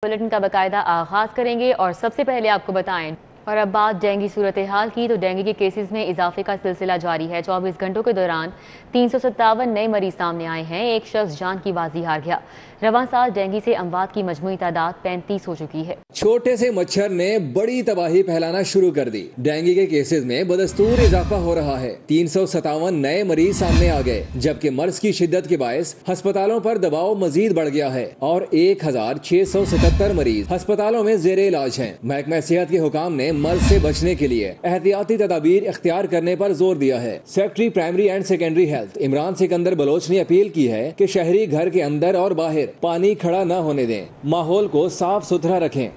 Bulletin का बाकायदा आगाज करेंगे और सबसे पहले आपको बताएं और अब बात डेंगू सूरत हाल की। तो डेंगू के केसेस में इजाफे का सिलसिला जारी है। 24 घंटों के दौरान 357 नए मरीज सामने आए हैं। एक शख्स जान की बाजी हार गया। रवां साल डेंगू से अमवात की मजमूई तादाद 35 हो चुकी है। छोटे से मच्छर ने बड़ी तबाही फैलाना शुरू कर दी। डेंगू के केसेस में बदस्तूर इजाफा हो रहा है। 357 नए मरीज सामने आ गए, जबकि मर्ज की शिद्दत के बायस अस्पतालों पर दबाव मजीद बढ़ गया है और 1677 मरीज अस्पतालों में जेरे इलाज हैं। महकमा सेहत के हुकाम ने मर्ज से बचने के लिए एहतियाती तदाबीर इख्तियार करने पर जोर दिया है। Secretary primary and secondary health Imran Sikandar Baloch ने अपील की है कि शहरी घर के अंदर और बाहर पानी खड़ा न होने दें, माहौल को साफ सुथरा रखें।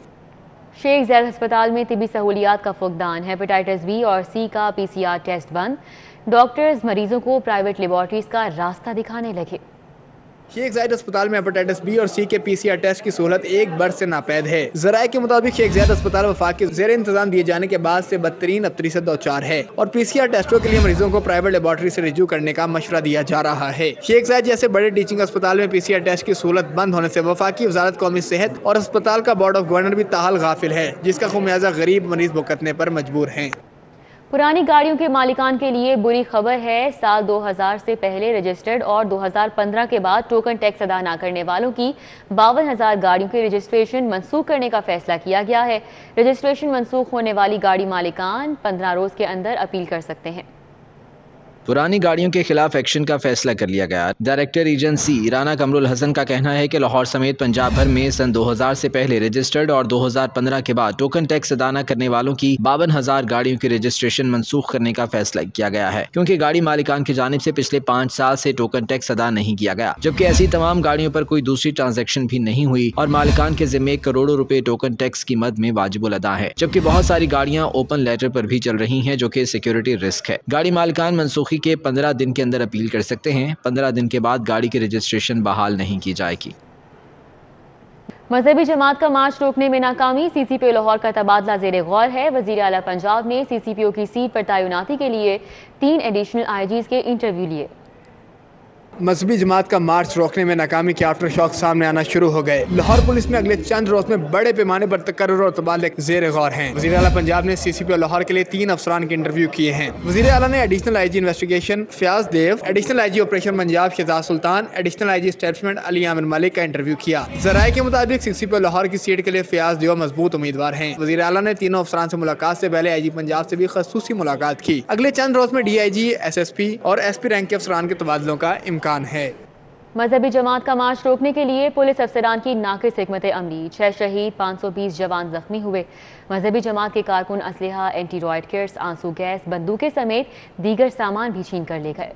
शेख ज़ैद अस्पताल में तिबी सहूलियात का फुकदान। हेपेटाइटिस बी और सी का PCR टेस्ट बंद। डॉक्टर्स मरीजों को प्राइवेट लेबॉर्ट्रीज का रास्ता दिखाने लगे। शेख ज़ैद अस्पताल में हेपेटाइटिस बी और सी के PCR टेस्ट की सहूलत एक बरस से नापैद है। ज़राए के मुताबिक शेख ज़ैद अस्पताल वफाक के ज़ेर इंतजाम दिए जाने के बाद से बदतरीन अबतरी से दो चार है और PCR टेस्टों के लिए मरीजों को प्राइवेट लेबॉर्ट्री से रिज्यू करने का मशवरा दिया जा रहा है। शेख ज़ैद जैसे बड़े टीचिंग अस्पताल में PCR टेस्ट की सहूलत बंद होने से वफाकी वजारत कौमी सेहत और अस्पताल का बोर्ड ऑफ गवर्नर भी ताहाल गाफिल है, जिसका खुमियाजा गरीब मरीज भुगतने पर मजबूर हैं। पुरानी गाड़ियों के मालिकान के लिए बुरी खबर है। साल 2000 से पहले रजिस्टर्ड और 2015 के बाद टोकन टैक्स अदा न करने वालों की 52,000 गाड़ियों के रजिस्ट्रेशन मनसूख करने का फैसला किया गया है। रजिस्ट्रेशन मनसूख होने वाली गाड़ी मालिकान 15 रोज के अंदर अपील कर सकते हैं। पुरानी गाड़ियों के खिलाफ एक्शन का फैसला कर लिया गया। डायरेक्टर एजेंसी राना कमरुल हसन का कहना है कि लाहौर समेत पंजाब भर में सन 2000 से पहले रजिस्टर्ड और 2015 के बाद टोकन टैक्स अदा न करने वालों की 52,000 गाड़ियों की रजिस्ट्रेशन मनसूख करने का फैसला किया गया है, क्योंकि गाड़ी मालिकान की जानिब से पिछले 5 साल से टोकन टैक्स अदा नहीं किया गया, जबकि ऐसी तमाम गाड़ियों पर कोई दूसरी ट्रांजेक्शन भी नहीं हुई और मालिकान के जिम्मे करोड़ों रुपए टोकन टैक्स की मद में वाजिबुल अदा है, जबकि बहुत सारी गाड़ियां ओपन लेटर पर भी चल रही हैं, जो कि सिक्योरिटी रिस्क है। गाड़ी मालिकान मनसूखी के 15 दिन के अंदर अपील कर सकते हैं। 15 दिन के बाद गाड़ी की रजिस्ट्रेशन बहाल नहीं की जाएगी। मजहबी जमात का मार्च रोकने में नाकामी। CCPO लाहौर का तबादला ज़ेरे गौर है। वज़ीर आला पंजाब ने CCPO की सीट पर तैनाती के लिए 3 एडिशनल IGs के इंटरव्यू लिए। मजहबी जमात का मार्च रोकने में नाकामी के आफ्टर शॉक सामने आना शुरू हो गए। लाहौर पुलिस में अगले चंद रोज में बड़े पैमाने पर तकर्रुर और तबादले ज़ेर गौर हैं। वज़ीर आला पंजाब ने CCPO लाहौर के लिए 3 अफसरान के इंटरव्यू किए हैं। वज़ीर आला ने additional IG investigation Fayaz Dev, additional IG operation Punjab Shahzad Sultan, additional IG establishment Ali Amir Malik का इंटरव्यू किया। ज़राए के मुताबिक CCPO लाहौर की सीट के लिए फयाज देव मजबूत उम्मीदवार हैं। वज़ीर आला ने तीनों अफसरान से मुलाकात से पहले IG पंजाब से भी खसूसी मुलाकात की। अगले चंद रोज में DIG, SSP और SP रैंक के अफसरान के तबादलों का इम्कान है। मजहबी जमात का मार्च रोकने के लिए पुलिस अफसरान की नाकिस हिकमत अमली। 6 शहीद, 520 जवान जख्मी हुए। मजहबी जमात के कारकुन असलहा, एंटी रॉयड किट्स, आंसू गैस, बंदूकें समेत दीगर सामान भी छीन कर ले गए।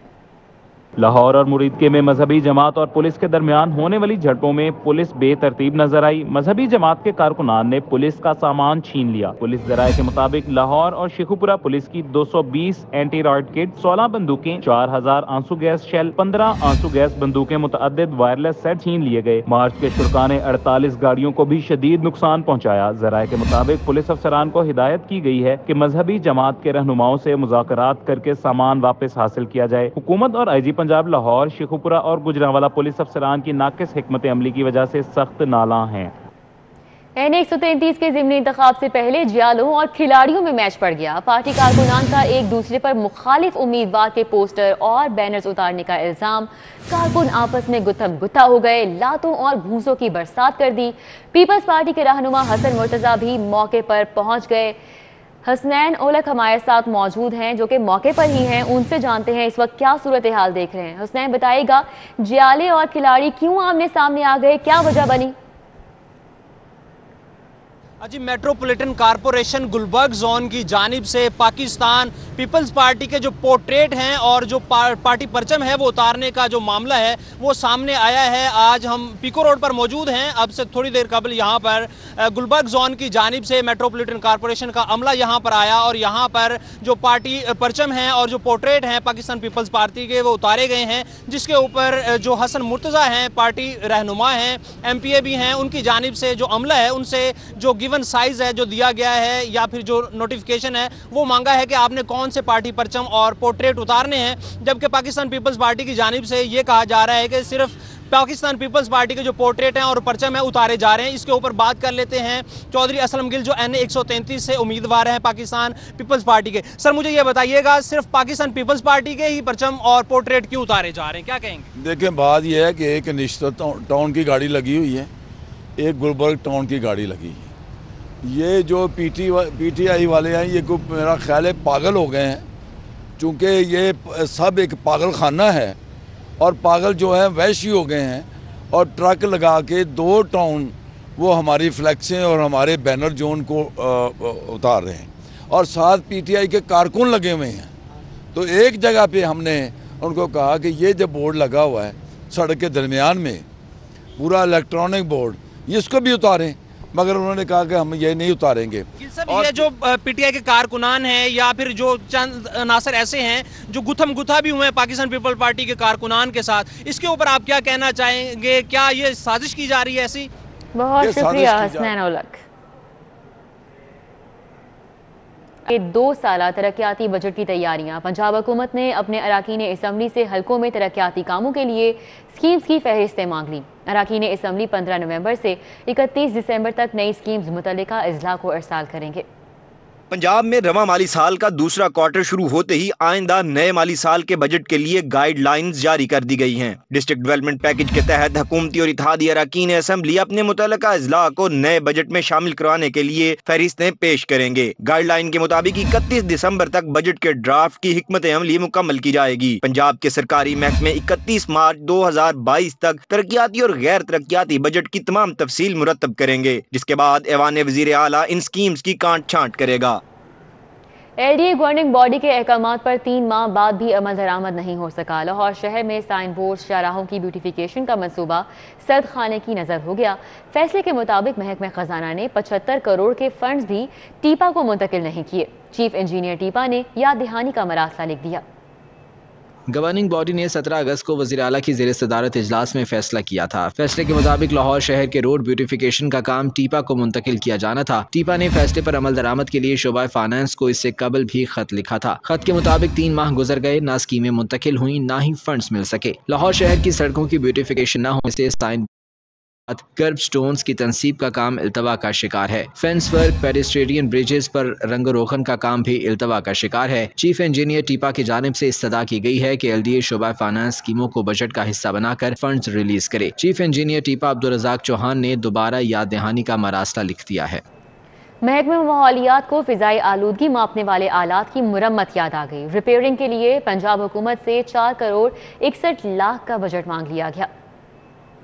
लाहौर और मुरीदके में मजहबी जमात और पुलिस के दरमियान होने वाली झड़पों में पुलिस बेतरतीब नजर आई। मजहबी जमात के कारकुनान ने पुलिस का सामान छीन लिया। पुलिस जराये के मुताबिक लाहौर और शेखुपुरा पुलिस की 220 एंटी रॉयड किट, 16 बंदूकें, 4000 आंसू गैस शेल, 15 आंसू गैस बंदूकें, मुतअद्दिद वायरलेस सेट छीन लिए गए। मार्च के शुरा ने 48 गाड़ियों को भी शदीद नुकसान पहुँचाया। जराये के मुताबिक पुलिस अफसरान को हिदायत की गई है कि मजहबी जमात के रहनुमाओं से मुज़ाकरात करके सामान वापस हासिल किया जाए। हुकूमत और IG पंजाब लाहौर, शेखुपुरा और गुजरांवाला पुलिस अफसरान की नाकिस हिकमत अमली की वजह से सख्त नाला हैं। N133 के ज़िमनी इंतखाब से पहले जियालों और खिलाड़ियों में मैच पड़ गया। पार्टी कारकुनान का एक दूसरे पर मुखालिफ उम्मीदवार के पोस्टर और बैनर्स उतारने का इल्जाम। कारकुन आपस में गुत्थम गुत्था हो गए, लातों और घूंसों की बरसात कर दी। पीपल्स पार्टी के रहनुमा हसन मुर्तजा भी मौके पर पहुंच गए। हसनैन ओलक हमारे साथ मौजूद हैं, जो कि मौके पर ही हैं। उनसे जानते हैं इस वक्त क्या सूरत हाल देख रहे हैं। हसनैन, बताइएगा, जियाले और खिलाड़ी क्यों आमने सामने आ गए, क्या वजह बनी? जी, मेट्रोपॉलिटन कॉरपोरेशन गुलबर्ग जोन की जानिब से पाकिस्तान पीपल्स पार्टी के जो पोर्ट्रेट हैं और जो पार्टी परचम है वो उतारने का जो मामला है वो सामने आया है। आज हम पीको रोड पर मौजूद हैं। अब से थोड़ी देर कबल यहाँ पर गुलबर्ग जोन की जानिब से मेट्रोपॉलिटन कॉरपोरेशन का अमला यहाँ पर आया और यहाँ पर जो पार्टी परचम हैं और जो पोर्ट्रेट हैं पाकिस्तान पीपल्स पार्टी के वो उतारे गए हैं, जिसके ऊपर जो हसन मुर्तज़ा हैं, पार्टी रहनुमा हैं, MPA भी हैं, उनकी जानिब से जो अमला है उनसे जो गिवन साइज है जो दिया गया है या फिर जो नोटिफिकेशन है वो मांगा है कि आपने कौन से पार्टी परचम और पोर्ट्रेट उतारने हैं, जबकि पाकिस्तान पीपल्स पार्टी की जानिब से ये कहा जा रहा है कि सिर्फ पाकिस्तान पीपल्स पार्टी के जो पोर्ट्रेट हैं और परचम है उतारे जा रहे हैं। इसके ऊपर बात कर लेते हैं चौधरी असलम गिल, जो NA 133 से उम्मीदवार हैं पाकिस्तान पीपल्स पार्टी के। सर मुझे ये बताइएगा, सिर्फ पाकिस्तान पीपल्स पार्टी के ही परचम और पोर्ट्रेट क्यों उतारे जा रहे हैं, क्या कहेंगे? देखें, बात यह है कि एक निश्चित टाउन की गाड़ी लगी हुई है, एक गुलबर्ग टाउन की गाड़ी लगी है। ये जो PTI वाले हैं, ये मेरा ख्याल है पागल हो गए हैं, चूँकि ये सब एक पागल खाना है और पागल जो है वैशी हो गए हैं, और ट्रक लगा के 2 टाउन वो हमारी फ्लैक्सें और हमारे बैनर जोन को उतार रहे हैं, और साथ PTI के कारकुन लगे हुए हैं। तो एक जगह पे हमने उनको कहा कि ये जो बोर्ड लगा हुआ है सड़क के दरमियान में, पूरा इलेक्ट्रॉनिक बोर्ड, इसको भी उतारें, मगर उन्होंने कहा कि हम ये नहीं उतारेंगे। और ये जो PTI के कारकुनान हैं या फिर जो चंद अनासर ऐसे हैं जो गुथा भी हुए हैं पाकिस्तान पीपल पार्टी के कारकुनान के साथ, इसके ऊपर आप क्या कहना चाहेंगे? क्या ये साजिश की जा रही है ऐसी? बहुत शुक्रिया हसनैन औलख। 2 साला तरक्याती बजट की तैयारियां। पंजाब हुकूमत ने अपने अराकीन असम्बली से हलकों में तरक्याती कामों के लिए स्कीम्स की फहरिस्तें मांग ली। अराकीन असम्बली 15 नवंबर से 31 दिसंबर तक नई स्कीम्स मुतल्लिका अजला को अरसाल करेंगे। पंजाब में रवा माली साल का दूसरा क्वार्टर शुरू होते ही आइंदा नए माली साल के बजट के लिए गाइडलाइंस जारी कर दी गई हैं। डिस्ट्रिक्ट डेवलपमेंट पैकेज के तहत हुकूमती और इत्तेहादी अरकान असम्बली अपने मुतल्लिका अजला को नए बजट में शामिल करवाने के लिए फहरिस्तें पेश करेंगे। गाइडलाइन के मुताबिक 31 दिसंबर तक बजट के ड्राफ्ट की हिकमत अमली मुकम्मल की जाएगी। पंजाब के सरकारी महकमे 31 मार्च 2022 तक तरक्याती और गैर तरक्याती बजट की तमाम तफसील मुरतब करेंगे, जिसके बाद ऐवान वज़ीर आला इन स्कीम्स की कांट छांट करेगा। LDA गवर्निंग बॉडी के अहकामात पर 3 माह बाद भी अमल दरामद नहीं हो सका। लाहौर शहर में साइन बोर्ड, शाहराहों की ब्यूटिफिकेशन का मंसूबा सर्द खाने की नजर हो गया। फैसले के मुताबिक महकमे खजाना ने 75 करोड़ के फंड्स भी टीपा को मुंतकिल नहीं किए। चीफ इंजीनियर टीपा ने याद दहानी का मरासला लिख दिया। गवर्निंग बॉडी ने 17 अगस्त को वज़ीर आला की ज़ेर सदारत इजलास में फैसला किया था। फैसले के मुताबिक लाहौर शहर के रोड ब्यूटिफिकेशन का काम टीपा को मुंतकिल किया जाना था। टीपा ने फैसले पर अमल दरामद के लिए शोबा फाइनेंस को इससे कबल भी खत लिखा था। खत के मुताबिक 3 माह गुजर गए, ना स्कीमें मुंतकिल हुई, ना ही फंड्स मिल सके। लाहौर शहर की सड़कों की ब्यूटिफिकेशन न होने से साइन कर्ब स्टोन्स की तनसीब का काम इल्तवा का शिकार है। फेंस वर्क, पेडिस्ट्रेनियन ब्रिजेस पर रंग रोगन का काम भी इल्तवा का शिकार है। चीफ इंजीनियर टीपा की जानिब से इस्तदा की गई है कि LDA शोबा फाइनेंस स्कीमों को बजट का हिस्सा बनाकर फंड्स रिलीज करे। चीफ इंजीनियर टीपा अब्दुल रज़ाक चौहान ने दोबारा याद दहानी का मरासला लिख दिया है। महकमे माहौलियात को फिजाई आलूदगी मापने वाले आलात की मुरम्मत याद आ गई। रिपेयरिंग के लिए पंजाब हुकूमत से 4 करोड़ 61 लाख का बजट मांग लिया गया।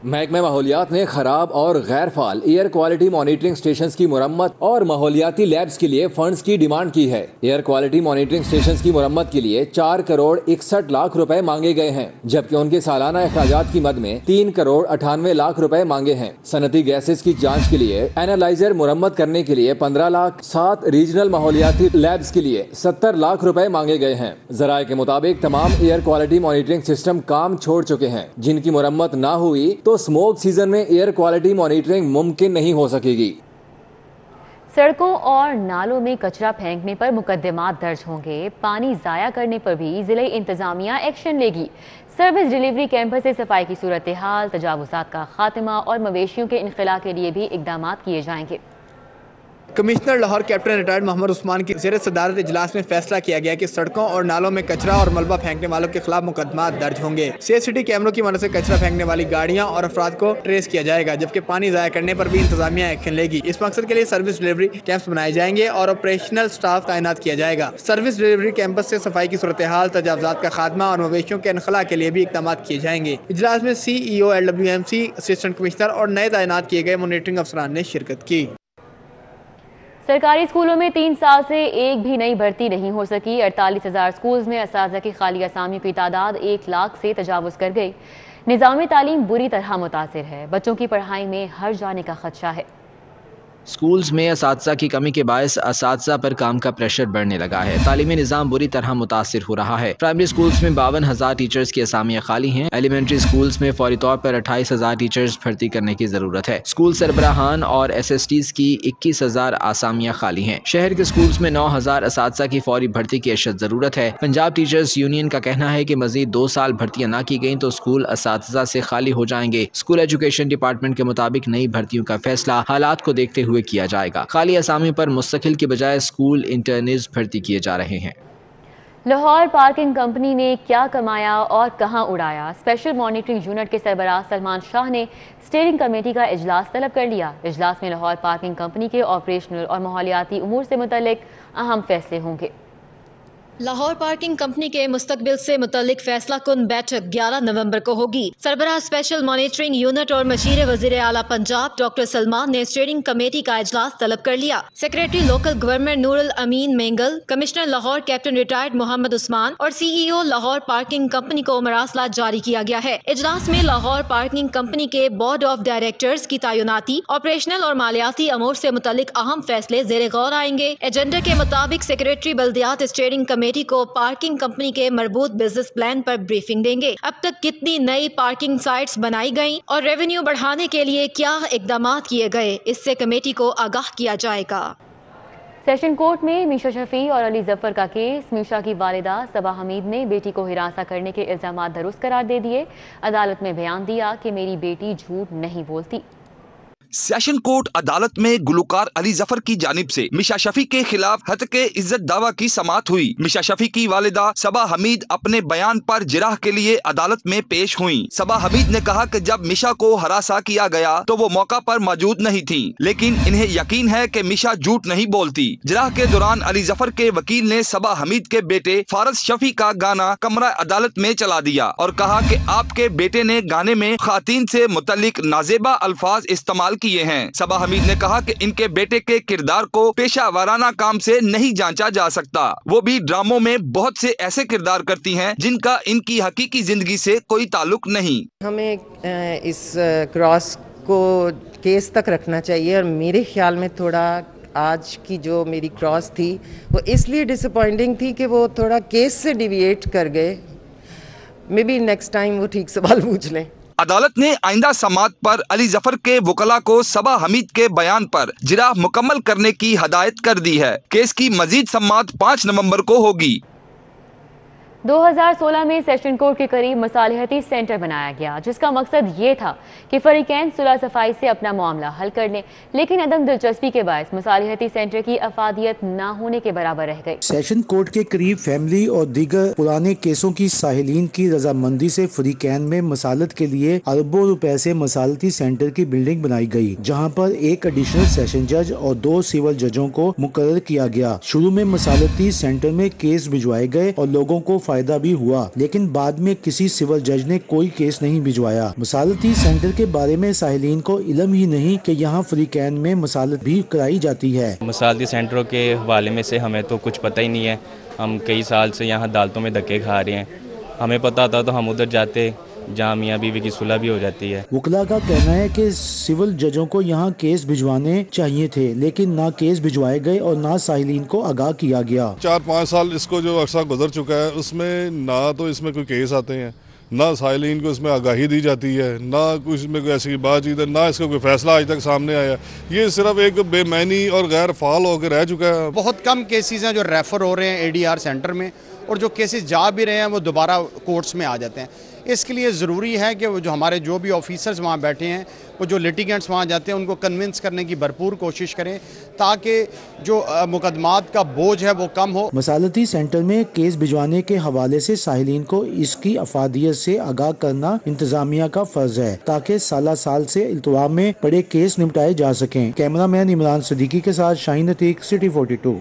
महकमा माहौलियात ने खराब और गैर फाल एयर क्वालिटी मॉनिटरिंग स्टेशंस की मुरम्मत और माहौलियाती लैब्स के लिए फंड्स की डिमांड की है। एयर क्वालिटी मॉनिटरिंग स्टेशंस की मुरम्मत के लिए 4 करोड़ 61 लाख रुपए मांगे गए हैं, जबकि उनके सालाना अखराजात की मद में 3 करोड़ 98 लाख रुपए मांगे हैं। सनती गैसेस की जांच के लिए एनालाइजर मुरम्मत करने के लिए 15 लाख, 7 रीजनल माहौलियाती लैब्स के लिए 70 लाख रुपए मांगे गए हैं। जराये के मुताबिक तमाम एयर क्वालिटी मॉनिटरिंग सिस्टम काम छोड़ चुके हैं। जिनकी मुरम्मत ना हुई तो स्मोक सीजन में एयर क्वालिटी मॉनिटरिंग मुमकिन नहीं हो सकेगी। सड़कों और नालों में कचरा फेंकने पर मुकदमात दर्ज होंगे। पानी जाया करने पर भी जिले इंतजामिया एक्शन लेगी। सर्विस डिलीवरी कैंपर से सफाई की सूरत हाल, तजावुजात का खात्मा और मवेशियों के इनखला के लिए भी इकदाम किए जाएंगे। Commissioner Lahore captain retired Mohammad Usman की ज़ेर सदारत इजलास में फैसला किया गया कि सड़कों और नालों में कचरा और मलबा फेंकने वालों के खिलाफ मुकदमा दर्ज होंगे। CCTV कैमरों की मदद से कचरा फेंकने वाली गाड़ियां और अफराद को ट्रेस किया जाएगा, जबकि पानी ज़ाया करने पर भी इंतजामिया एक्शन लेगी। इस मकसद के लिए सर्विस डिलीवरी कैंप्स बनाए जाएंगे और ऑपरेशनल स्टाफ तैनात किया जाएगा। सर्विस डिलीवरी कैंपस से सफाई की सूरत हाल, तजावुजात का खात्मा और मवेशियों के इनखला के लिए भी इकदाम किए जाएंगे। इजलास में CEO LWMC, असिस्टेंट कमिश्नर और नए तैनात किए गए मॉनिटरिंग अफसरान ने शिरकत की। सरकारी स्कूलों में 3 साल से एक भी नई भर्ती नहीं हो सकी। 48,000 स्कूल्स में असातिज़ा की खाली असामियों की तादाद 1 लाख से तजावुज़ कर गई। निज़ाम तालीम बुरी तरह मुतासिर है। बच्चों की पढ़ाई में हर जाने का खदशा है। स्कूल्स में اساتذہ की कमी के बायस اساتذہ पर काम का प्रेशर बढ़ने लगा है। तालीमी निज़ाम बुरी तरह मुतासिर हो रहा है। प्राइमरी स्कूल्स में 52,000 टीचर्स की असामियाँ खाली हैं। एलिमेंट्री स्कूल्स में फौरी तौर पर 28,000 टीचर्स भर्ती करने की ज़रूरत है। स्कूल सरबराहान और SSTs की 21,000 आसामियाँ खाली हैं। शहर के स्कूल्स में 9,000 اساتذہ की फौरी भर्ती की अशद ज़रूरत है। पंजाब टीचर्स यूनियन का कहना है कि मज़ीद 2 साल भर्तियाँ न की गईं तो स्कूल اساتذہ से खाली हो जाएंगे। स्कूल एजुकेशन डिपार्टमेंट के मुताबिक नई भर्तियों का फैसला हालात को देखते हुए किया जाएगा। खाली असामी पर मुस्तकिल की बजाय स्कूल इंटर्निज भर्ती किए जा रहे हैं। लाहौर पार्किंग कंपनी ने क्या कमाया और कहां उड़ाया? स्पेशल मॉनिटरिंग यूनिट के सरबराह सलमान शाह ने स्टीयरिंग कमेटी का इजलास तलब कर लिया। इजलास में लाहौर पार्किंग कंपनी के ऑपरेशनल और माहौलियाती उमूर से मुतल्लिक अहम फैसले होंगे। लाहौर पार्किंग कंपनी के मुस्तकबिल से मुतल्लिक फैसला कुन बैठक 11 नवंबर को होगी। सरबराह स्पेशल मॉनिटरिंग यूनिट और मशीर वज़ीर आला पंजाब डॉक्टर सलमान ने स्टीयरिंग कमेटी का इजलास तलब कर लिया। Secretary local government Noorul Amin Mengal, commissioner Lahore captain retired Mohammad Usman और CEO लाहौर पार्किंग कंपनी को मरासला जारी किया गया है। इजलास में लाहौर पार्किंग कंपनी के बोर्ड ऑफ डायरेक्टर्स की तैनाती, ऑपरेशनल और मालियाती अमूर से मुतल्लिक अहम फैसले ज़ेरे गौर आएंगे। एजेंडा के मुताबिक सेक्रेटरी बल्दियात स्टीयरिंग कमेटी को पार्किंग कंपनी के मरबूत बिजनेस प्लान पर ब्रीफिंग देंगे। अब तक कितनी नई पार्किंग साइट्स बनाई गईं और रेवेन्यू बढ़ाने के लिए क्या इकदामात किए गए, इससे कमेटी को आगाह किया जाएगा। सेशन कोर्ट में मीशा शफी और अली जफर का केस। मीशा की वालिदा सबा हमीद ने बेटी को हिरासा करने के इल्जामात दुरुस्त करार दे दिए। अदालत में बयान दिया कि मेरी बेटी झूठ नहीं बोलती। सेशन कोर्ट अदालत में गुलकार अली जफर की जानिब से मिशा शफी के खिलाफ हत्के इज्जत दावा की समाअत हुई। मिशा शफी की वालिदा सबा हमीद अपने बयान पर जिराह के लिए अदालत में पेश हुई। सबा हमीद ने कहा कि जब मिशा को हरासा किया गया तो वो मौका पर मौजूद नहीं थी, लेकिन इन्हें यकीन है कि मिशा झूठ नहीं बोलती। जिराह के दौरान अली जफर के वकील ने सबा हमीद के बेटे फारस शफी का गाना कमरा अदालत में चला दिया और कहा कि आपके बेटे ने गाने में खातीन से मुतल्लिक नाजेबा अल्फाज इस्तेमाल किए हैं। सबा हमीद ने कहा कि इनके बेटे के किरदार को पेशा वाराना काम से नहीं जांचा जा सकता। वो भी ड्रामों में बहुत से ऐसे किरदार करती हैं जिनका इनकी हकीकी जिंदगी से कोई ताल्लुक नहीं। हमें इस क्रॉस को केस तक रखना चाहिए और मेरे ख्याल में थोड़ा आज की जो मेरी क्रॉस थी वो इसलिए डिसअपॉइंटिंग थी कि वो थोड़ा केस से डिविएट कर गए। मे बी नेक्स्ट टाइम वो ठीक सवाल पूछ लें। अदालत ने आइंदा समाअत पर अली जफर के वकला को सबा हमीद के बयान पर जिराह मुकम्मल करने की हदायत कर दी है। केस की मजीद समाअत 5 नवंबर को होगी। 2016 में सेशन कोर्ट के करीब मसालिहती सेंटर बनाया गया, जिसका मकसद ये था कि फरीकैन सुलह सफाई से अपना मामला हल कर लें, लेकिन अदम दिलचस्पी के बायस मसालिहती सेंटर की अफादियत न होने के बराबर रह गई। सेशन कोर्ट के करीब फैमिली और दीगर पुराने केसों की साहिलीन की रजामंदी से फरीकैन में मसालत के लिए अरबों रुपए से मसालती सेंटर की बिल्डिंग बनाई गई, जहाँ पर एक एडिशनल सेशन जज और 2 सिविल जजों को मुकर्रर किया गया। शुरू में मसालती सेंटर में केस भिजवाए गए और लोगों को फायदा भी हुआ, लेकिन बाद में किसी सिविल जज ने कोई केस नहीं भिजवाया। मसालती सेंटर के बारे में साहिलीन को इल्म ही नहीं कि यहाँ फरीकैन में मसालत भी कराई जाती है। मसालती सेंटरों के हवाले में से हमें तो कुछ पता ही नहीं है। हम कई साल से यहाँ अदालतों में धक्के खा रहे हैं। हमें पता था तो हम उधर जाते जहाँ मियाँ बीवी की सुलह भी हो जाती है। वकला का कहना है कि सिविल जजों को यहाँ केस भिजवाने चाहिए थे, लेकिन ना केस भिजवाए गए और ना साहिलीन को आगाह किया गया। 4-5 साल इसको जो अरसा गुजर चुका है उसमें ना तो इसमें कोई केस आते हैं, ना साहिलीन को इसमें आगाही दी जाती है, ना कुछ में कोई ऐसी बातचीत है, ना इसका कोई फैसला आज तक सामने आया। ये सिर्फ एक बेमैनी और गैर फाल होकर रह चुका है। बहुत कम केसेस हैं जो रेफर हो रहे हैं ADR सेंटर में, और जो केसेस जा भी रहे हैं वो दोबारा कोर्ट्स में आ जाते हैं। इसके लिए ज़रूरी है कि वो जो हमारे जो भी ऑफिसर्स वहाँ बैठे हैं, वो जो लिटिगेंट्स वहाँ जाते हैं, उनको कन्विंस करने की भरपूर कोशिश करें ताकि जो मुकदमात का बोझ है वो कम हो। मसालती सेंटर में केस भिजवाने के हवाले से साहिलीन को इसकी अफादियत से आगाह करना इंतजामिया का फर्ज है, ताकि साल से इल्तवा में पड़े केस निपटाए जा सकें। कैमरा मैन इमरान सिद्दीकी के साथ शाहीन अतीक, सिटी 42।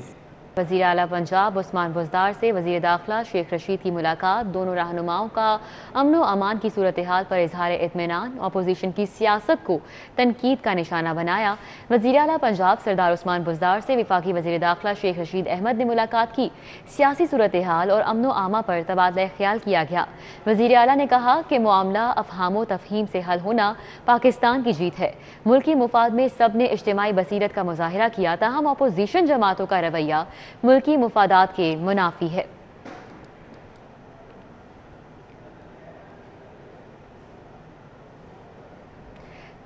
वज़ीर आला पंजाब उस्मान बुज़दार से वज़ीर दाखिला शेख रशीद की मुलाकात। दोनों रहनुमाओं का अमन व अमान की सूरत हाल पर इजहार इत्मीनान। अपोजिशन की सियासत को तनकीद का निशाना बनाया। वज़ीर आला पंजाब सरदार उस्मान बुज़दार से वफाकी वज़ीर दाखिला शेख रशीद अहमद ने मुलाकात की। सियासी सूरत हाल और अमन व आमा पर तबादला ख्याल किया गया। वज़ीर आला ने कहा कि मामला अफ़हाम तफ़हीम से हल होना पाकिस्तान की जीत है। मुल्की मुफाद में सब ने इज्तिमाई बसीरत का मुजाहिरा किया, ताहम अपोजिशन जमातों का रवैया मुल्की मुफादात के मुनाफी है।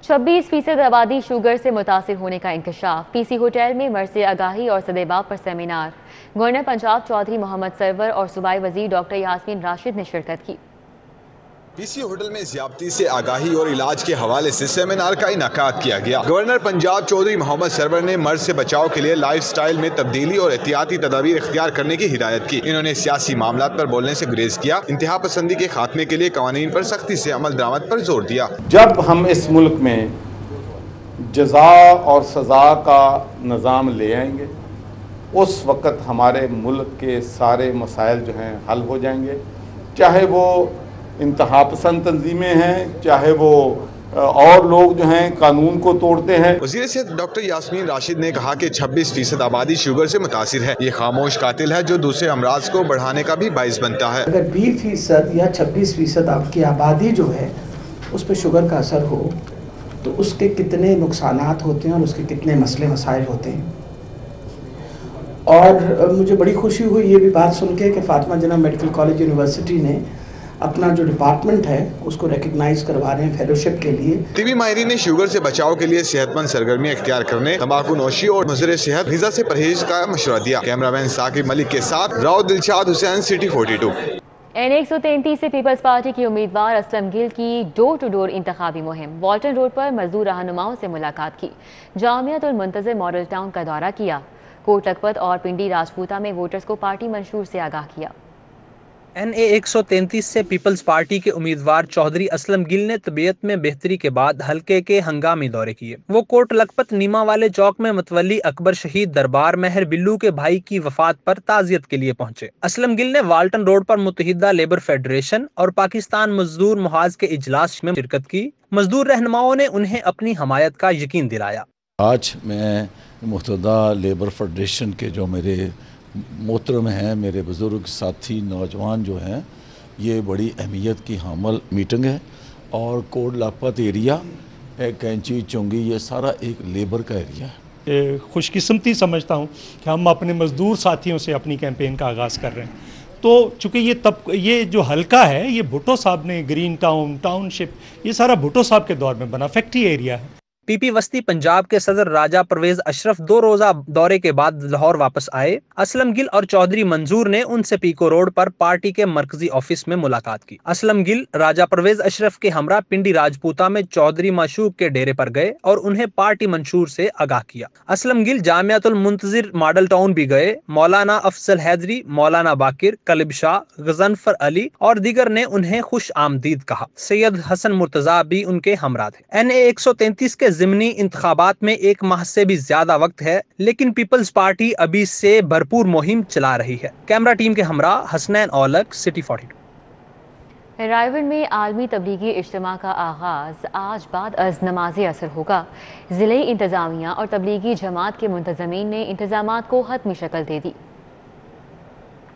%26 आबादी शुगर से मुतासिर होने का इंकशाफ। पीसी होटल में मर्ज़ आगाही और सदेबाब पर सेमिनार। गवर्नर पंजाब चौधरी मोहम्मद सरवर और सूबाई वज़ीर डॉक्टर यास्मीन राशिद ने शिरकत की। पीसी होटल में ज़्यादती से आगाही और इलाज के हवाले से सेमिनार का इनाकाद किया गया। गवर्नर पंजाब चौधरी मोहम्मद सरवर ने मर्ज से बचाव के लिए लाइफ स्टाइल में तब्दीली और एहतियाती तदाबीर इख्तियार करने की हिदायत की। इन्होंने सियासी मामलात पर बोलने से गुरेज किया। इंतहा पसंदी के खात्मे के लिए कवानीन पर सख्ती से अमल दरामद पर जोर दिया। जब हम इस मुल्क में जजा और सज़ा का निज़ाम ले आएंगे, उस वक़्त हमारे मुल्क के सारे मसाइल जो हैं हल हो जाएंगे, चाहे वो इंतहा पसंद तंजीमें हैं, चाहे वो और लोग जो हैं कानून को तोड़ते हैं। वज़ीर सेहत डॉक्टर यास्मीन राशिद ने कहा कि 26% आबादी शुगर से मुतासिर है। ये खामोश कातिल है जो दूसरे अमराज को बढ़ाने का भी बाइस बनता है। अगर 20% या 26% आपकी आबादी जो है उस पर शुगर का असर हो तो उसके कितने नुकसानात होते हैं और उसके कितने मसले मसाइल होते हैं। और मुझे बड़ी खुशी हुई ये भी बात सुन के कि फातिमा जिन्ना मेडिकल कॉलेज यूनिवर्सिटी ने अपना जो डिपार्टमेंट है उसको रिकग्नाइज करवा रहे हैं फेलोशिप के लिए। तिबी माहिरीन ने शुगर से बचाव के लिए सेहतमंद सरगर्मियां इख्तियार करने, तंबाकू नोशी और मुज़र सेहत ग़िज़ा से परहेज का मशवरा दिया। कैमरामैन साकिब मलिक के साथ राव दिलशाद हुसैन, सिटी 42। N133 से पीपल्स पार्टी के उम्मीदवार असलम गिल की डोर टू डोर इंतखाबी मुहिम। वाल्टन रोड पर मजदूर रहनुमाओं से मुलाकात की। जामियातुल मुंतज़िर मॉडल टाउन का दौरा किया। कोट लखपत और पिंडी राजपूता में वोटर्स को पार्टी मंशूर से आगाह किया। NA133 से पीपल्स पार्टी के उम्मीदवार चौधरी असलम गिल ने तबीयत में बेहतरी के बाद हल्के के हंगामी दौरे किए। वो कोट लखपत नीमा वाले चौक में मतवली अकबर शहीद दरबार महर बिल्लू के भाई की वफात पर ताज़ियत के लिए पहुंचे। असलम गिल ने वाल्टन रोड पर मुत्तहिदा लेबर फेडरेशन और पाकिस्तान मजदूर मुहाज के इजलास में शिरकत की। मजदूर रहनुमाओं ने उन्हें अपनी हमायत का यकीन दिलाया। आज मैं मुत्तहिदा लेबर फेडरेशन के जो मेरे मोहतरम हैं, मेरे बुज़ुर्ग साथी नौजवान जो हैं, ये बड़ी अहमियत की हामल मीटिंग है। और कोट लखपत एरिया, कैंची चुंगी, ये सारा एक लेबर का एरिया है। खुशकिस्मती समझता हूँ कि हम अपने मज़दूर साथियों से अपनी कैंपेन का आगाज़ कर रहे हैं। तो चूँकि ये जो हल्का है ये भुट्टो साहब ने ग्रीन टाउन टाउनशिप ये सारा भुट्टो साहब के दौर में बना फैक्ट्री एरिया है। पीपी वस्ती पंजाब के सदर राजा परवेज अशरफ 2 रोजा दौरे के बाद लाहौर वापस आए। असलम गिल और चौधरी मंजूर ने उनसे पीको रोड पर पार्टी के मरकजी ऑफिस में मुलाकात की। असलम गिल राजा परवेज अशरफ के हमरा पिंडी राजपूता में चौधरी माशूक के डेरे पर गए और उन्हें पार्टी मंशूर से आगाह किया। असलम गिल जामियातुल मुंतज़िर मॉडल टाउन भी गए। मौलाना अफजल हैदरी, मौलाना बाकिर, कलिब शाह, गजनफर अली और दीगर ने उन्हें खुश आमदीद कहा। सैयद हसन मुर्तजा भी उनके हमरा थे। NA133 के ज़िमनी इंतखाबात में 1 माह से भी ज्यादा वक्त है, लेकिन पीपल्स पार्टी अभी से भरपूर मुहिम चला रही है। कैमरा टीम के हमरा हसनैन औलक, सिटी 42। रायवन में आलमी तबलीगी इज्तिमा का आगाज आज बाद अज नमाज असर होगा। ज़िले इंतजामिया और तबलीगी जमात के मुंतज़मीन ने इंतजामात को हतमी शक्ल दे दी।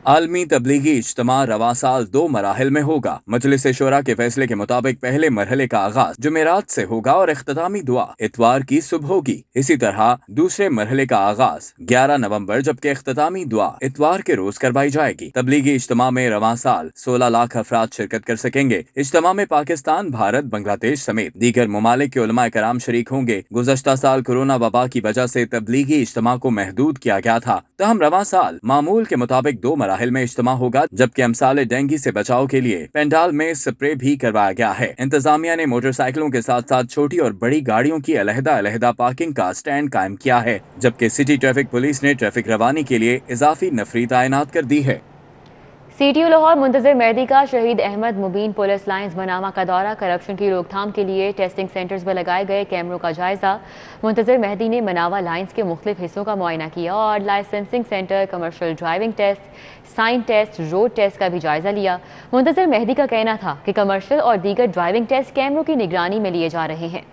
आलमी तबलीगी इज्तिमा रवां साल 2 मराहिल में होगा। मजलिस शोरा के फैसले के मुताबिक पहले मरहले का आगाज जुमेरात से होगा और इख्तितामी दुआ इतवार की सुबह होगी। इसी तरह दूसरे मरहले का आगाज 11 नवंबर जबकि इख्तितामी दुआ इतवार के रोज करवाई जाएगी। तबलीगी इज्तिमा में रवां साल 16 लाख अफराद शिरकत कर सकेंगे। इज्तिमा में पाकिस्तान, भारत, बांग्लादेश समेत दीगर ममालिक के उलमा कराम शरीक होंगे। गुज़श्ता साल कोरोना वबा की वजह से तबलीगी इज्तिमा को महदूद किया गया था, तहम रवां साल मामूल के मुताबिक 2 मराहिल में इज्तिमा होगा, जबकि अमसाले डेंगू से बचाव के लिए पेंडाल में स्प्रे भी करवाया गया है। इंतजामिया ने मोटरसाइकिलों के साथ साथ छोटी और बड़ी गाड़ियों की अलहदा पार्किंग का स्टैंड कायम किया है, जबकि सिटी ट्रैफिक पुलिस ने ट्रैफिक रवानी के लिए इजाफी नफरी तैनात कर दी है। CTO लाहौर मुंतज़िर मेहदी का शहीद अहमद मुबीन पुलिस लाइन्स मनामा का दौरा, करप्शन की रोकथाम के लिए टेस्टिंग सेंटर्स पर लगाए गए कैमरों का जायजा। मुंतज़िर मेहदी ने मनावा लाइन्स के मुख्तलिफ हिस्सों का मुआयना किया और licensing centre, commercial driving test, sign test, road test का भी जायजा लिया। मुंतज़िर मेहदी का कहना था कि कमर्शियल और दीगर ड्राइविंग टेस्ट कैमरों की निगरानी में लिए जा रहे हैं।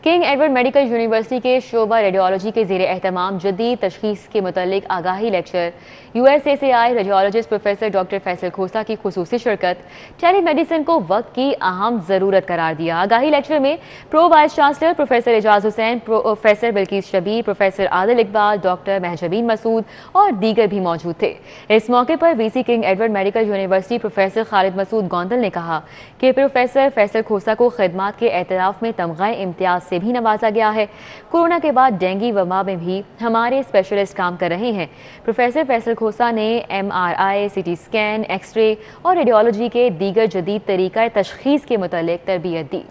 किंग एडवर्ड मेडिकल यूनिवर्सिटी के शोबा रेडियोलॉजी के ज़ेरे एहतमाम जदीद तशखीस के मुतल्लिक आगाही लेक्चर, USA से आए रेडियोलॉजिस्ट प्रोफेसर डॉक्टर फैसल खोसा की खुसूसी शिरकत, टेली मेडिसिन को वक्त की अहम ज़रूरत करार दिया। आगाही लेक्चर में pro vice chancellor professor Ejaz Hussain, professor Bilquis Shabbir, professor Adil Iqbal, doctor Mahjabeen Masood और दीगर भी मौजूद थे। इस मौके पर VC King Edward medical university professor Khalid Masood Gondal ने कहा कि प्रोफेसर फैसल खोसा को खिदमात के एतराफ़ में तमग़ा इम्तियाज़ से भी नवाजा गया है। कोरोना के बाद डेंगू वबा में भी हमारे स्पेशलिस्ट काम कर रहे हैं। प्रोफेसर फैसल खोसा ने MRI, CT स्कैन, एक्सरे और रेडियोलॉजी के दीगर जदीद तरीक़ा तशख़ीस के मुतालिक तरबियत दी।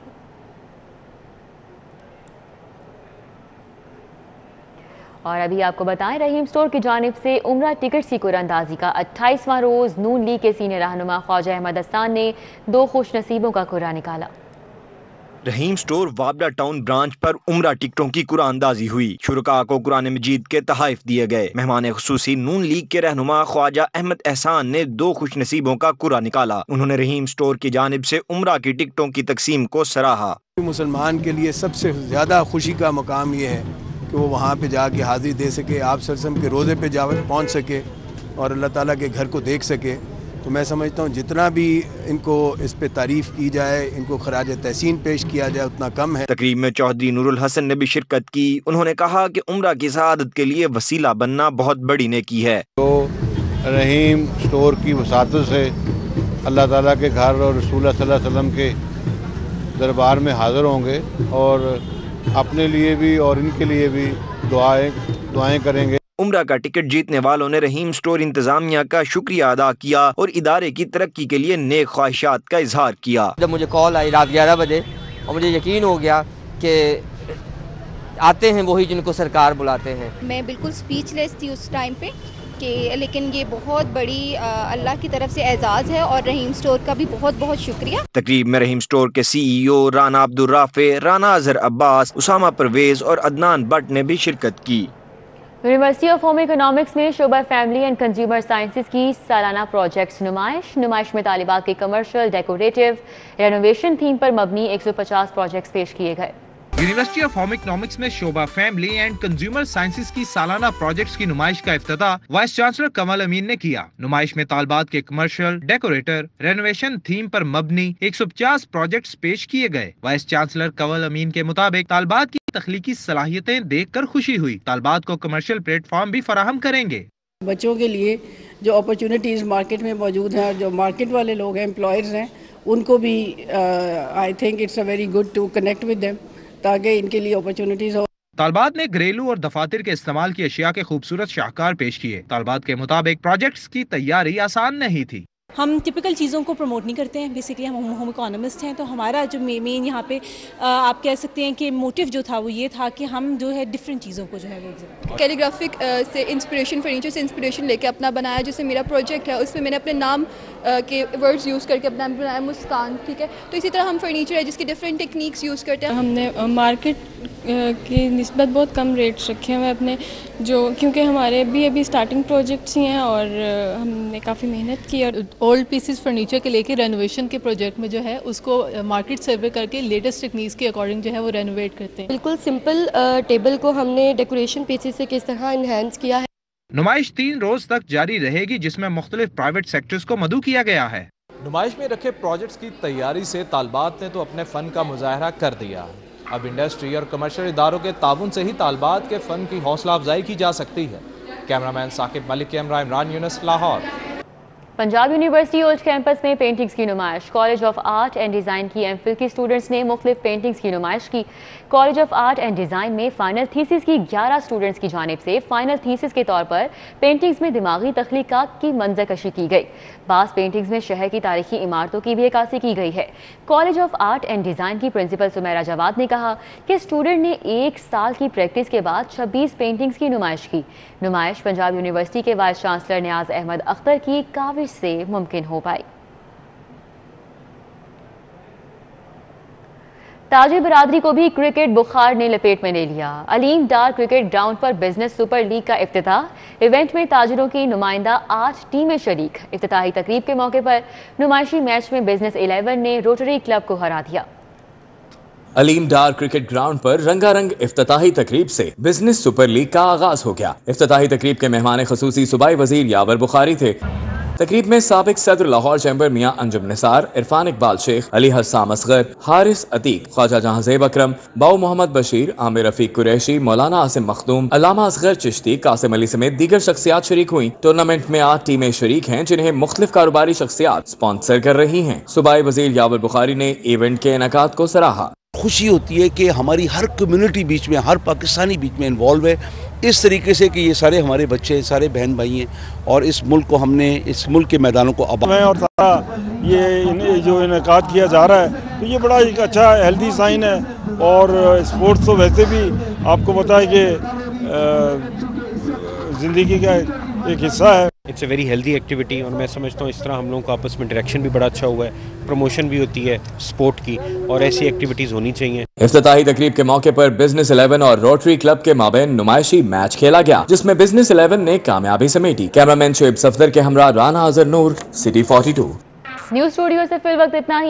और अभी आपको बताएं, रहीम स्टोर की जानिब से उम्रा टिकट की कुरानंदाजी का 28वां रोज़ नून लीग के सीनियर रहनुमा ख्वाजा अहमद अस्तान ने 2 खुश नसीबों का कुरा निकाला। रहीम स्टोर वाबडा टाउन ब्रांच पर उम्रा टिकटों की कुरानंदाजी हुई। शुरका को कुरान मजीद के तहाइफ दिए गए। मेहमान खुसूसी नून लीग के रहनुमा ख्वाजा अहमद एहसान ने 2 खुश नसीबों का कुरा निकाला। उन्होंने रहीम स्टोर की जानिब से उम्रा की टिकटों की तकसीम को सराहा। मुसलमान के लिए सबसे ज़्यादा खुशी का मकाम ये है कि वो वहाँ पे जाके हाजिरी दे सके, आप सरसम के रोज़े पे जा पहुँच सके और अल्लाह ताला के घर को देख सके। तो मैं समझता हूँ जितना भी इनको इस पे तारीफ़ की जाए, इनको खराज तहसीन पेश किया जाए, उतना कम है। तकरीब में चौधरी नूरुल हसन ने भी शिरकत की। उन्होंने कहा कि उम्रा की सआदत के लिए वसीला बनना बहुत बड़ी नेकी है। तो रहीम स्टोर की वसातत से अल्लाह ताला के घर और रसूल सल्लल्लाहु अलैहि वसल्लम के दरबार में हाज़िर होंगे और अपने लिए भी और इनके लिए भी दुआएं करेंगे। उम्रा का टिकट जीतने वालों ने रहीम स्टोर इंतजामिया का शुक्रिया अदा किया और इदारे की तरक्की के लिए नेक ख्वाहिशात का इजहार किया। जब मुझे कॉल आई रात 11 बजे और मुझे यकीन हो गया कि आते हैं वही जिनको सरकार बुलाते हैं, मैं बिल्कुल स्पीचलेस थी उस टाइम पे कि लेकिन ये बहुत बड़ी अल्लाह की तरफ से एजाज़ है और रहीम स्टोर का भी बहुत बहुत शुक्रिया। तकरीब में रहीम स्टोर के CEO राना अब्दुल राफे, राना अजहर अब्बास, उसामा परवेज और अदनान भट्ट ने भी शिरकत की। यूनिवर्सिटी ऑफ होम इकोनॉमिक्स में शोबा फैमिली एंड कंज्यूमर साइंसेज की सालाना प्रोजेक्ट्स नुमाइश में तालिबात के कमर्शियल, डेकोरेटिव, रेनोवेशन थीम पर मबनी 150 प्रोजेक्ट्स पेश किए गए। यूनिवर्सिटी ऑफ होम इकोनॉमिक्स में शोबा फैमिली एंड कंज्यूमर साइंसेज की सालाना प्रोजेक्ट्स की नुमाइश का इफ्तिताह वाइस चांसलर कमल अमीन ने किया। नुमाइश में तालिबात के कमर्शियल, डेकोरेटर, रेनोवेशन थीम पर मबनी 150 प्रोजेक्ट्स पेश किए गए। वाइस चांसलर कमल अमीन के मुताबिक तालिबात की तख्लीकी सलाहियतें देखकर खुशी हुई। तालिबात को कमर्शियल प्लेटफॉर्म भी फराहम करेंगे। बच्चों के लिए जो अपॉर्चुनिटीज मार्केट में मौजूद हैं, जो मार्केट वाले लोग हैं, एम्प्लॉयर्स हैं, उनको भी I think it's a very good to connect with them ताकि इनके लिए अपॉर्चुनिटीज हो। तालिबात ने घरेलू और दफातर के इस्तेमाल की अशिया के खूबसूरत शाहकार पेश किए। तालिबात के मुताबिक प्रोजेक्ट्स की तैयारी आसान नहीं थी। हम टिपिकल चीज़ों को प्रमोट नहीं करते हैं। बेसिकली हम होम इकोनॉमिस्ट हैं, तो हमारा जो मेन यहाँ पे आप कह सकते हैं कि मोटिव जो था वो ये था कि हम जो है डिफरेंट चीज़ों को जो है वो कैलीग्राफिक से इंस्पिरेशन, फर्नीचर से इंस्पिरेशन लेके अपना बनाया। जैसे मेरा प्रोजेक्ट है उसमें मैंने अपने नाम के वर्ड्स यूज़ करके अपना बनाया मुस्कान, ठीक है। तो इसी तरह हम फर्नीचर है जिसकी डिफरेंट टेक्निक्स यूज़ करते हैं। हमने मार्केट की निस्बत बहुत कम रेट्स रखे हुए अपने, जो क्योंकि हमारे भी अभी स्टार्टिंग प्रोजेक्ट्स ही हैं और हमने काफ़ी मेहनत की। और ओल्ड पीसेस फर्नीचर के लेके रेनोवेशन के प्रोजेक्ट में जो है उसको मार्केट सर्वे करके लेटेस्ट टेक्निक्स के अकॉर्डिंग जो है वो रेनोवेट करते हैं। बिल्कुल सिंपल टेबल को हमने डेकोरेशन पीसेस से किस तरह इन्हेंस किया है। नुमाइश 3 रोज तक जारी रहेगी, जिसमें मुख्तलिफ प्राइवेट सेक्टर्स को मदऊ किया गया है। नुमाइश में रखे प्रोजेक्ट्स की तैयारी से तालिबात ने तो अपने फ़न का मुजाहरा कर दिया। अब इंडस्ट्री और कमर्शियल इदारों के ताउन से ही तालिबात के फ़न की हौसला अफजाई की जा सकती है। कैमरामैन साकिब मलिक के हमरा Imran Yunus, Lahore. Punjab university old campus में पेंटिंग्स की नुमाइश। College of art and design की एमफिल की स्टूडेंट्स ने मुख्तलिफ पेंटिंग्स की नुमाइश की। College of art and design में फाइनल थीसिस की 11 स्टूडेंट्स की जानिब से फाइनल थीसिस के तौर पर पेंटिंग्स में दिमागी तख्लीकात की मंजरकशी की गई। बास पेंटिंग्स में शहर की तारीखी इमारतों की भी अक्कासी की गई है। College of art and design की प्रिंसिपल सुमेरा जवाद ने कहा कि स्टूडेंट ने 1 साल की प्रैक्टिस के बाद 26 पेंटिंग्स की नुमाइश की। नुमाइश पंजाब यूनिवर्सिटी के वाइस चांसलर नियाज अहमद अख्तर की काविश से मुमकिन हो पाई। ताजिर बरादरी को भी क्रिकेट बुखार ने लपेट में ले लिया। अलीम डार क्रिकेट ग्राउंड पर बिजनेस सुपर लीग का इफ्तिताह। इवेंट में ताजिरों की नुमाइंदा 8 टीमें शरीक। इफ्तिताही तकरीब के मौके पर नुमाइशी मैच में बिजनेस 11 ने रोटरी क्लब को हरा दिया। अलीम डार क्रिकेट ग्राउंड पर रंगारंग इफ्तिताही तकरीब से बिजनेस सुपर लीग का आगाज हो गया। इफ्तिताही तकरीब के मेहमान खसूसी सूबाई वजीर यावर बुखारी थे। तकरीब में साबिक सदर लाहौर चैम्बर मियां अंजुम निसार, इरफान इकबाल शेख, अली हस्साम असगर, हारिस अतीक, ख्वाजा जहांजेब अकरम, बाऊ मोहम्मद बशीर, आमिर रफीक कुरैशी, मौलाना आसिम मखदूम, अल्लामा असगर चिश्ती, कासिम अली समेत दीगर शख्सियात शरीक हुई। टूर्नामेंट में 8 टीमें शरीक हैं जिन्हें मुख्तलिफ कारोबारी शख्सियात स्पॉन्सर कर रही हैं। सूबाई वजीर यावर बुखारी ने इवेंट के इनेकाद को सराहा। खुशी होती है कि हमारी हर कम्युनिटी बीच में, हर पाकिस्तानी बीच में इन्वॉल्व है इस तरीके से कि ये सारे हमारे बच्चे, सारे बहन भाई हैं और इस मुल्क को हमने, इस मुल्क के मैदानों को अब और सारा ये जो इनेकाद किया जा रहा है तो ये बड़ा एक अच्छा हेल्दी साइन है। और स्पोर्ट्स तो वैसे भी आपको पता है कि ज़िंदगी का एक हिस्सा है। It's a very healthy activity और मैं समझता हूँ इस तरह हम लोगों का आपस में इंटरेक्शन भी बड़ा अच्छा हुआ है, प्रमोशन भी होती है स्पोर्ट की और ऐसी एक्टिविटीज़ होनी चाहिए। इफ्तिताही तकरीब के मौके पर बिजनेस 11 और रोटरी क्लब के माबैन नुमाइशी मैच खेला गया जिसमें बिजनेस 11 ने कामयाबी समेटी। कैमरामैन शुएब सफदर के हमरा राना अजहर नूर, सिटी 42। न्यूज़ स्टूडियो से फिल वक्त इतना ही।